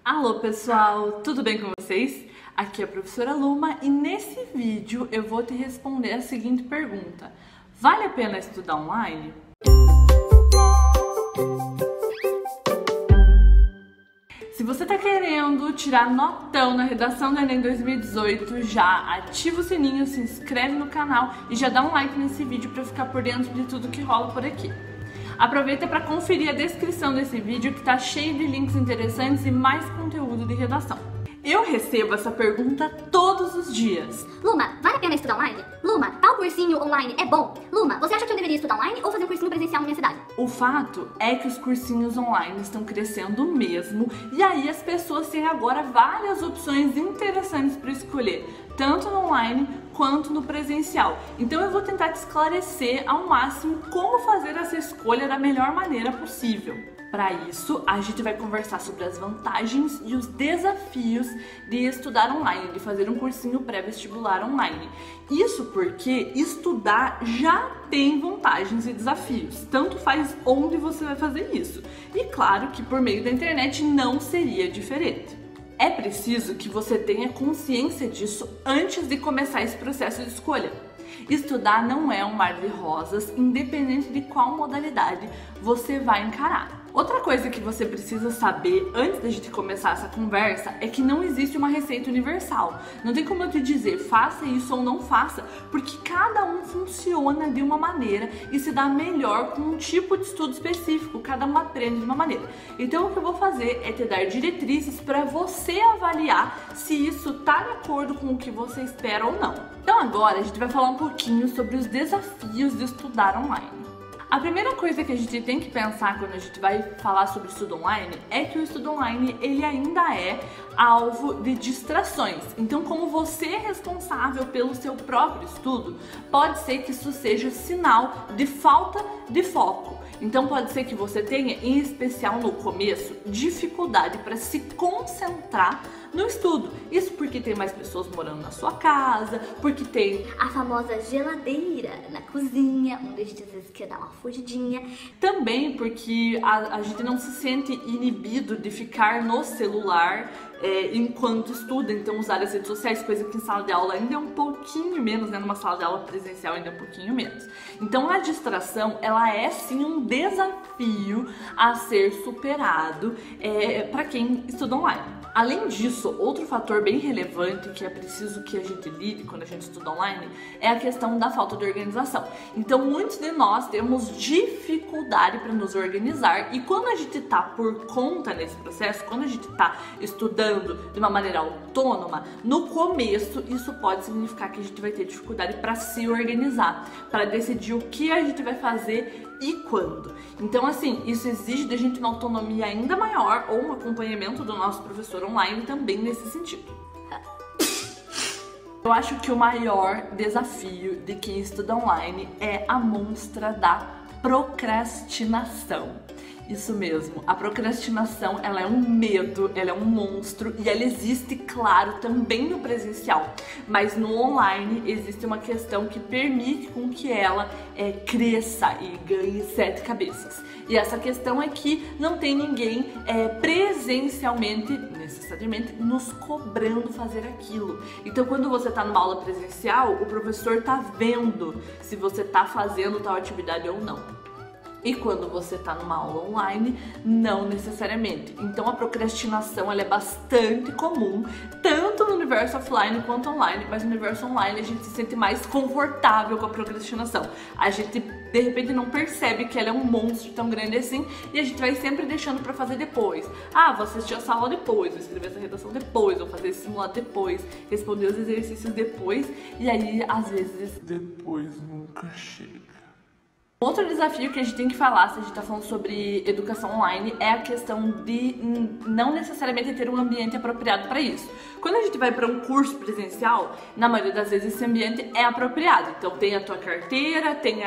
Alô pessoal, tudo bem com vocês? Aqui é a professora Luma e nesse vídeo eu vou te responder a seguinte pergunta: vale a pena estudar online? Se você está querendo tirar notão na redação do Enem 2018, já ativa o sininho, se inscreve no canal e já dá um like nesse vídeo para ficar por dentro de tudo que rola por aqui. Aproveita para conferir a descrição desse vídeo que está cheio de links interessantes e mais conteúdo de redação. Eu recebo essa pergunta todos os dias. Luma, vale a pena estudar online? Luma, tal cursinho online é bom? Luma, você acha que eu deveria estudar online ou fazer um cursinho presencial na minha cidade? O fato é que os cursinhos online estão crescendo mesmo e aí as pessoas têm agora várias opções interessantes para escolher, tanto no online quanto no presencial. Então eu vou tentar te esclarecer ao máximo como fazer essa escolha da melhor maneira possível. Para isso, a gente vai conversar sobre as vantagens e os desafios de estudar online, de fazer um cursinho pré-vestibular online. Isso porque estudar já tem vantagens e desafios, tanto faz onde você vai fazer isso. E claro que por meio da internet não seria diferente. É preciso que você tenha consciência disso antes de começar esse processo de escolha. Estudar não é um mar de rosas, independente de qual modalidade você vai encarar. Outra coisa que você precisa saber antes da gente começar essa conversa é que não existe uma receita universal. Não tem como eu te dizer faça isso ou não faça, porque cada um funciona de uma maneira e se dá melhor com um tipo de estudo específico, cada um aprende de uma maneira. Então o que eu vou fazer é te dar diretrizes para você avaliar se isso está de acordo com o que você espera ou não. Então agora a gente vai falar um pouquinho sobre os desafios de estudar online. A primeira coisa que a gente tem que pensar quando a gente vai falar sobre estudo online é que o estudo online ele ainda é alvo de distrações. Então, como você é responsável pelo seu próprio estudo, pode ser que isso seja sinal de falta de foco. Então pode ser que você tenha, em especial no começo, dificuldade para se concentrar no estudo. Isso porque tem mais pessoas morando na sua casa, porque tem a famosa geladeira na cozinha, onde a gente às vezes quer dar uma fugidinha. Também porque a gente não se sente inibido de ficar no celular enquanto estuda, então usar as redes sociais, coisa que em sala de aula ainda é um pouquinho menos, né? Numa sala de aula presencial ainda é um pouquinho menos. Então a distração, ela é sim um desafio a ser superado para quem estuda online. Além disso, outro fator bem relevante que é preciso que a gente lide quando a gente estuda online é a questão da falta de organização. Então muitos de nós temos dificuldade para nos organizar e quando a gente está por conta nesse processo, quando a gente está estudando de uma maneira autônoma, no começo isso pode significar que a gente vai ter dificuldade para se organizar, para decidir o que a gente vai fazer e quando. Então assim, isso exige da gente uma autonomia ainda maior ou um acompanhamento do nosso professor online também nesse sentido. Eu acho que o maior desafio de quem estuda online é a monstra da procrastinação. Isso mesmo, a procrastinação ela é um medo, ela é um monstro e ela existe, claro, também no presencial, mas no online existe uma questão que permite com que ela cresça e ganhe 7 cabeças. E essa questão é que não tem ninguém presencialmente, necessariamente, nos cobrando fazer aquilo. Então quando você está numa aula presencial, o professor está vendo se você está fazendo tal atividade ou não. E quando você está numa aula online, não necessariamente. Então a procrastinação ela é bastante comum, tanto no universo offline quanto online, mas no universo online a gente se sente mais confortável com a procrastinação. A gente de repente não percebe que ela é um monstro tão grande assim e a gente vai sempre deixando para fazer depois. Ah, vou assistir essa aula depois, vou escrever essa redação depois, vou fazer esse simulado depois, responder os exercícios depois e aí às vezes depois nunca chega. Outro desafio que a gente tem que falar, se a gente está falando sobre educação online, é a questão de não necessariamente ter um ambiente apropriado para isso. Quando a gente vai para um curso presencial, na maioria das vezes esse ambiente é apropriado. Então tem a tua carteira, tem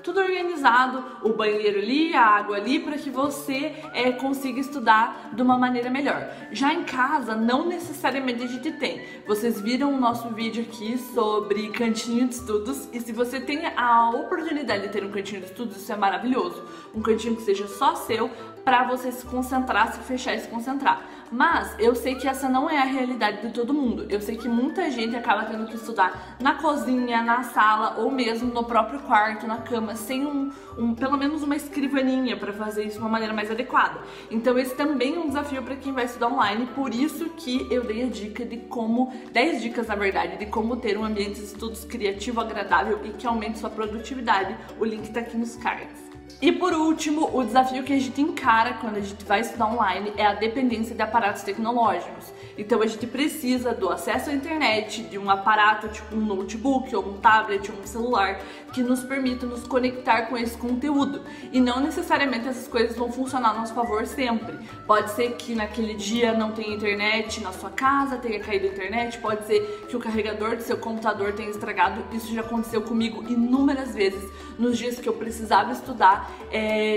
tudo organizado, o banheiro ali, a água ali, para que você consiga estudar de uma maneira melhor. Já em casa, não necessariamente a gente tem. Vocês viram o nosso vídeo aqui sobre cantinho de estudos e se você tem a oportunidade de ter um cantinho de estudos, isso é maravilhoso. Um cantinho que seja só seu, para você se concentrar, se fechar e se concentrar. Mas eu sei que essa não é a realidade de todo mundo. Eu sei que muita gente acaba tendo que estudar na cozinha, na sala ou mesmo no próprio quarto, na cama, sem pelo menos uma escrivaninha para fazer isso de uma maneira mais adequada. Então esse também é um desafio para quem vai estudar online, por isso que eu dei a dica de como, 10 dicas na verdade, de como ter um ambiente de estudos criativo, agradável e que aumente sua produtividade. O link tá aqui nos cards. E por último, o desafio que a gente encara quando a gente vai estudar online é a dependência de aparatos tecnológicos. Então a gente precisa do acesso à internet, de um aparato tipo um notebook, ou um tablet, ou um celular, que nos permita nos conectar com esse conteúdo. E não necessariamente essas coisas vão funcionar a nosso favor sempre. Pode ser que naquele dia não tenha internet na sua casa, tenha caído a internet, pode ser que o carregador do seu computador tenha estragado. Isso já aconteceu comigo inúmeras vezes nos dias que eu precisava estudar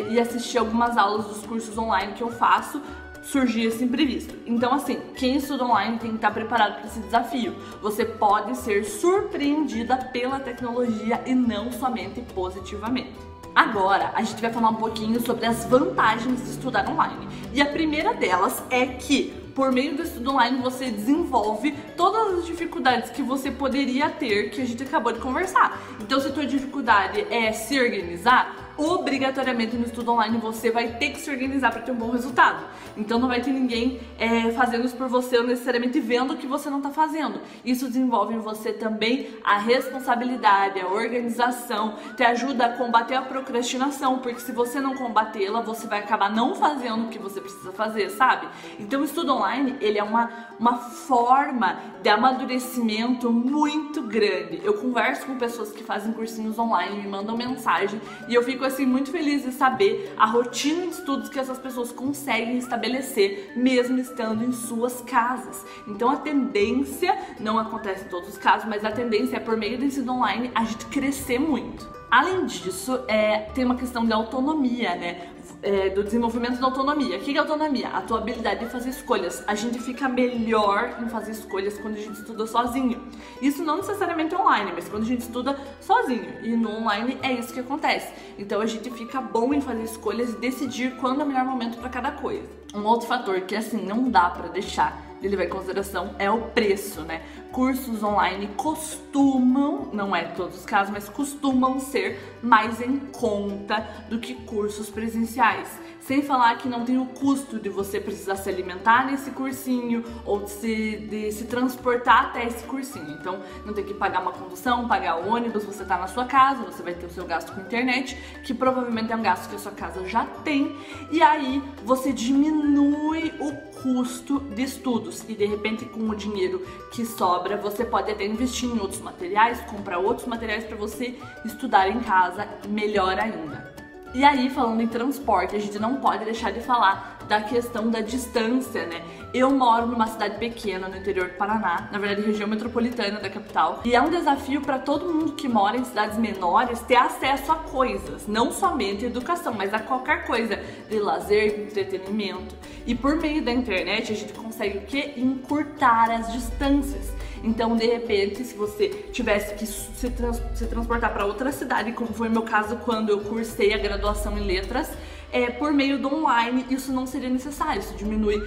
e assistir algumas aulas dos cursos online que eu faço, surgia esse imprevisto. Então assim, quem estuda online tem que estar preparado para esse desafio. Você pode ser surpreendida pela tecnologia e não somente positivamente. Agora, a gente vai falar um pouquinho sobre as vantagens de estudar online. E a primeira delas é que, por meio do estudo online, você desenvolve todas as dificuldades que você poderia ter, que a gente acabou de conversar. Então, se a tua dificuldade é se organizar, obrigatoriamente no estudo online você vai ter que se organizar para ter um bom resultado. Então não vai ter ninguém fazendo isso por você ou necessariamente vendo o que você não está fazendo. Isso desenvolve em você também a responsabilidade, a organização, te ajuda a combater a procrastinação, porque se você não combatê-la, você vai acabar não fazendo o que você precisa fazer, sabe? Então o estudo online, ele é uma forma de amadurecimento muito grande. Eu converso com pessoas que fazem cursinhos online, me mandam mensagem e eu fico assim muito feliz de saber a rotina de estudos que essas pessoas conseguem estabelecer mesmo estando em suas casas. Então a tendência, não acontece em todos os casos, mas a tendência é por meio do ensino online a gente crescer muito. Além disso, tem uma questão de autonomia, né? Do desenvolvimento da autonomia. O que é autonomia? A tua habilidade de fazer escolhas. A gente fica melhor em fazer escolhas quando a gente estuda sozinho. Isso não necessariamente online, mas quando a gente estuda sozinho. E no online é isso que acontece. Então a gente fica bom em fazer escolhas e decidir quando é o melhor momento para cada coisa. Um outro fator que assim não dá para deixar de levar em consideração é o preço, né? Cursos online costumam, não é todos os casos, mas costumam ser mais em conta do que cursos presenciais. Sem falar que não tem o custo de você precisar se alimentar nesse cursinho ou de se transportar até esse cursinho. Então não tem que pagar uma condução, pagar o ônibus, você tá na sua casa, você vai ter o seu gasto com internet, que provavelmente é um gasto que a sua casa já tem, e aí você diminui o custo de estudos e de repente com o dinheiro que sobra você pode até investir em outros materiais, comprar outros materiais para você estudar em casa melhor ainda. E aí, falando em transporte, a gente não pode deixar de falar da questão da distância, né? Eu moro numa cidade pequena no interior do Paraná, na verdade região metropolitana da capital, e é um desafio para todo mundo que mora em cidades menores ter acesso a coisas, não somente educação, mas a qualquer coisa de lazer, entretenimento. E por meio da internet a gente consegue o quê? Encurtar as distâncias. Então, de repente, se você tivesse que se transportar para outra cidade, como foi o meu caso quando eu cursei a graduação em letras, por meio do online, isso não seria necessário. Isso diminui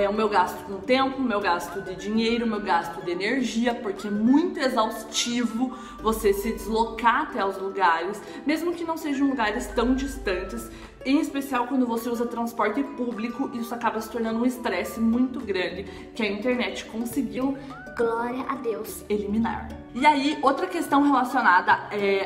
o meu gasto com tempo, o meu gasto de dinheiro, o meu gasto de energia, porque é muito exaustivo você se deslocar até os lugares, mesmo que não sejam lugares tão distantes. Em especial quando você usa transporte público, isso acaba se tornando um estresse muito grande que a internet conseguiu, glória a Deus, eliminar. E aí, outra questão relacionada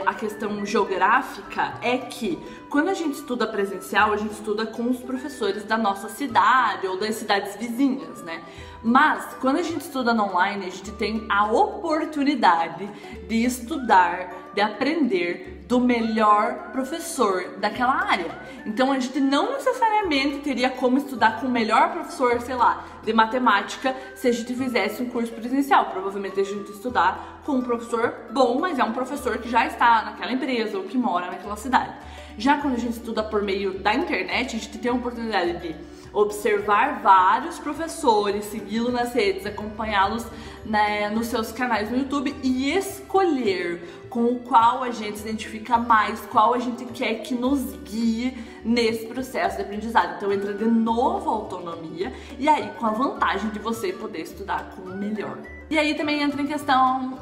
à questão geográfica é que quando a gente estuda presencial, a gente estuda com os professores da nossa cidade ou das cidades vizinhas, né? Mas quando a gente estuda no online, a gente tem a oportunidade de estudar, de aprender do melhor professor daquela área. Então a gente não necessariamente teria como estudar com o melhor professor, sei lá, de matemática se a gente fizesse um curso presencial. Provavelmente a gente ia estudar com um professor bom, mas é um professor que já está naquela empresa ou que mora naquela cidade. Já quando a gente estuda por meio da internet, a gente tem a oportunidade de observar vários professores, segui-los nas redes, acompanhá-los, né, nos seus canais no YouTube e escolher com o qual a gente se identifica mais, qual a gente quer que nos guie nesse processo de aprendizado. Então entra de novo a autonomia e aí com a vantagem de você poder estudar com o melhor. E aí também entra em questão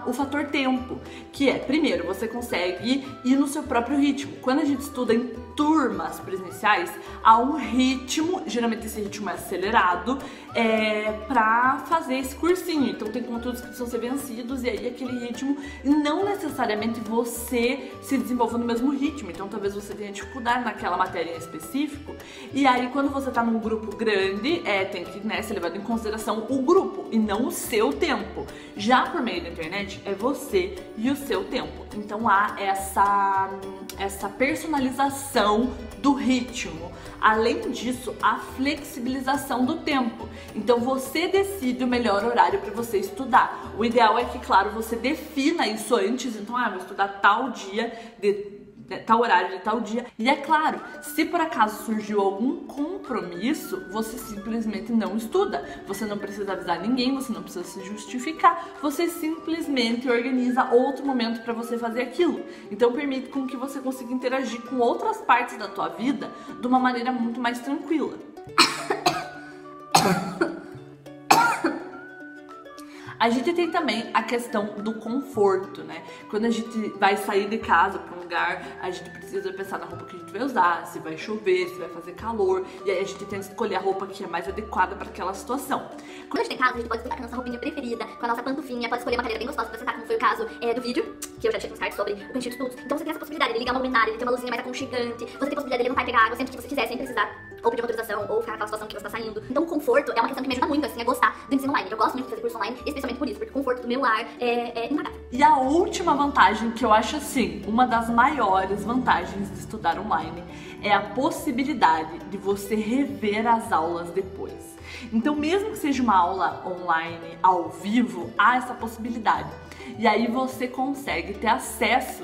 o fator tempo, que é, primeiro, você consegue ir no seu próprio ritmo. Quando a gente estuda em turmas presenciais, há um ritmo, geralmente esse ritmo é acelerado, pra fazer esse cursinho. Então tem conteúdos que precisam ser vencidos e aí aquele ritmo, e não necessariamente você se desenvolve no mesmo ritmo. Então talvez você tenha dificuldade naquela matéria em específico. E aí quando você tá num grupo grande, tem que, né, ser levado em consideração o grupo e não o seu tempo. Já por meio da internet, é você e o seu tempo. Então há essa personalização do ritmo. Além disso, a flexibilização do tempo. Então você decide o melhor horário para você estudar. O ideal é que, claro, você defina isso antes. Então, vou estudar tal dia, tal horário de tal dia. E é claro, se por acaso surgiu algum compromisso, você simplesmente não estuda. Você não precisa avisar ninguém, você não precisa se justificar. Você simplesmente organiza outro momento para você fazer aquilo. Então permite com que você consiga interagir com outras partes da tua vida de uma maneira muito mais tranquila. A gente tem também a questão do conforto, né? Quando a gente vai sair de casa para um lugar, a gente precisa pensar na roupa que a gente vai usar, se vai chover, se vai fazer calor, e aí a gente tenta escolher a roupa que é mais adequada para aquela situação. Quando a gente tem casa, a gente pode estudar com a nossa roupinha preferida, com a nossa pantufinha, pode escolher uma cadeira bem gostosa pra sentar, como foi o caso do vídeo, que eu já tinha uns cards sobre o cantinho de estudos. Então você tem essa possibilidade de ligar uma luminária, de ter uma luzinha mais aconchegante, você tem a possibilidade de levantar e pegar água sempre que você quiser, sem precisar ou pedir uma autorização, ou ficar naquela situação que você tá saindo. Então o conforto é uma questão que me ajuda muito, assim, a gostar do ensino online. Eu gosto muito de fazer curso online, especialmente por isso, porque o conforto do meu lar é impagável. E a última vantagem, que eu acho assim, uma das maiores vantagens de estudar online, é a possibilidade de você rever as aulas depois. Então, mesmo que seja uma aula online, ao vivo, há essa possibilidade. E aí você consegue ter acesso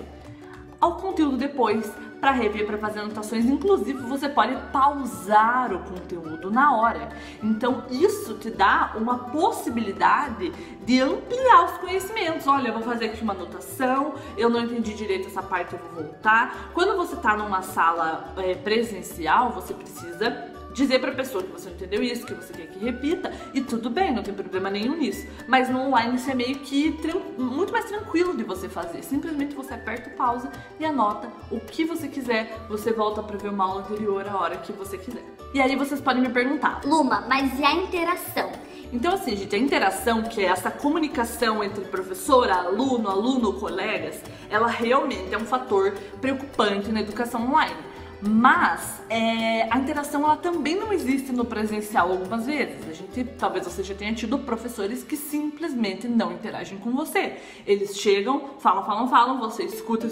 ao conteúdo depois, para rever, para fazer anotações. Inclusive, você pode pausar o conteúdo na hora. Então, isso te dá uma possibilidade de ampliar os conhecimentos. Olha, eu vou fazer aqui uma anotação, eu não entendi direito essa parte, eu vou voltar. Quando você está numa sala presencial, você precisa dizer pra pessoa que você não entendeu isso, que você quer que repita, e tudo bem, não tem problema nenhum nisso. Mas no online isso é meio que muito mais tranquilo de você fazer. Simplesmente você aperta o pausa e anota o que você quiser, você volta pra ver uma aula anterior a hora que você quiser. E aí vocês podem me perguntar: Luma, mas e a interação? Então assim, gente, a interação, que é essa comunicação entre professor, aluno, colegas, ela realmente é um fator preocupante na educação online. Mas a interação ela também não existe no presencial algumas vezes. Talvez você já tenha tido professores que simplesmente não interagem com você. Eles chegam, falam, você escuta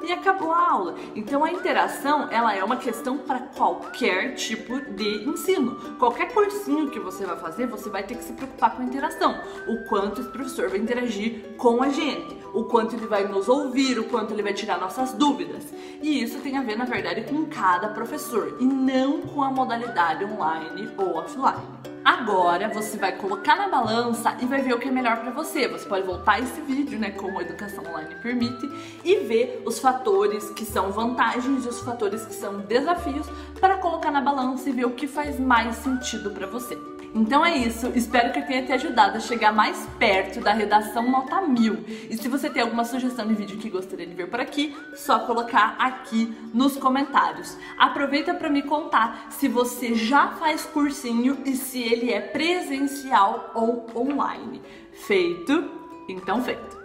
e acabou a aula. Então a interação ela é uma questão para qualquer tipo de ensino. Qualquer cursinho que você vai fazer, você vai ter que se preocupar com a interação. O quanto esse professor vai interagir com a gente, o quanto ele vai nos ouvir, o quanto ele vai tirar nossas dúvidas. E isso tem a ver, na verdade, com cada professor e não com a modalidade online ou offline. Agora você vai colocar na balança e vai ver o que é melhor para você. Você pode voltar esse vídeo, né, como a educação online permite, e ver os fatores que são vantagens e os fatores que são desafios para colocar na balança e ver o que faz mais sentido para você. Então é isso, espero que eu tenha te ajudado a chegar mais perto da redação nota 1000. E se você tem alguma sugestão de vídeo que gostaria de ver por aqui, só colocar aqui nos comentários. Aproveita para me contar se você já faz cursinho e se ele é presencial ou online. Feito? Então feito!